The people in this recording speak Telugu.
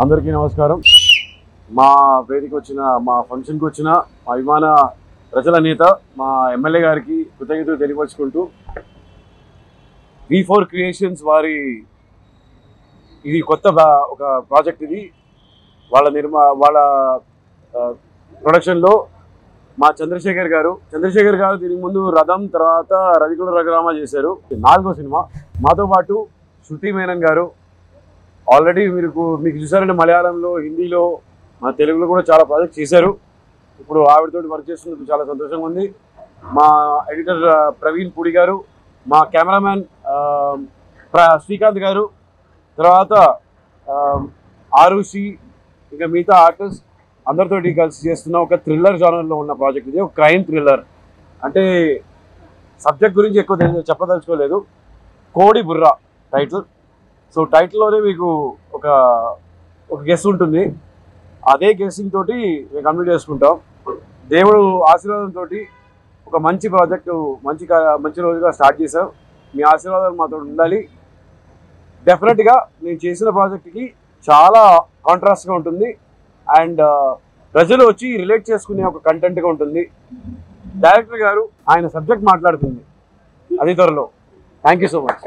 అందరికీ నమస్కారం. మా వేదిక వచ్చిన మా ఫంక్షన్కి వచ్చిన మా అభిమాన ప్రజల నేత మా ఎమ్మెల్యే గారికి కృతజ్ఞతలు తెలియపరుచుకుంటూ V4 క్రియేషన్స్ వారి ఇది కొత్త ఒక ప్రాజెక్ట్. ఇది వాళ్ళ ప్రొడక్షన్లో మా చంద్రశేఖర్ గారు దీనికి ముందు రథం, తర్వాత రవికుల రఘురామ చేశారు. 4వ సినిమా. మాతో పాటు శృతి మేనన్ గారు ఆల్రెడీ మీకు చూసారంటే మలయాళంలో, హిందీలో, మన తెలుగులో కూడా చాలా ప్రాజెక్ట్స్ చేశారు. ఇప్పుడు ఆవిడతోటి వర్క్ చేస్తున్నందుకు చాలా సంతోషంగా ఉంది. మా ఎడిటర్ ప్రవీణ్ పూడి గారు, మా కెమెరామ్యాన్ శ్రీకాంత్ గారు, తర్వాత ఆరుషి, ఇంకా మిగతా ఆర్టిస్ట్ అందరితోటి కలిసి చేస్తున్న ఒక థ్రిల్లర్ జానర్లో ఉన్న ప్రాజెక్ట్. ఇది ఒక క్రైమ్ థ్రిల్లర్. అంటే సబ్జెక్ట్ గురించి ఎక్కువ చెప్పదలుచుకోలేదు. కోడి బుర్రా టైటిల్. సో టైటిల్లోనే మీకు ఒక గెస్ ఉంటుంది. అదే గెస్సింగ్ తోటి మేము కంప్లీట్ చేసుకుంటాం. దేవుడు ఆశీర్వాదంతో ఒక మంచి ప్రాజెక్టు మంచి రోజుగా స్టార్ట్ చేసాం. మీ ఆశీర్వాదాలు మాతో ఉండాలి. డెఫినెట్గా నేను చేసిన ప్రాజెక్ట్కి చాలా కాంట్రాస్ట్గా ఉంటుంది అండ్ ప్రజలు వచ్చి రిలేట్ చేసుకునే ఒక కంటెంట్గా ఉంటుంది. డైరెక్టర్ గారు ఆయన సబ్జెక్ట్ మాట్లాడుతుంది అది త్వరలో. Thank you so much.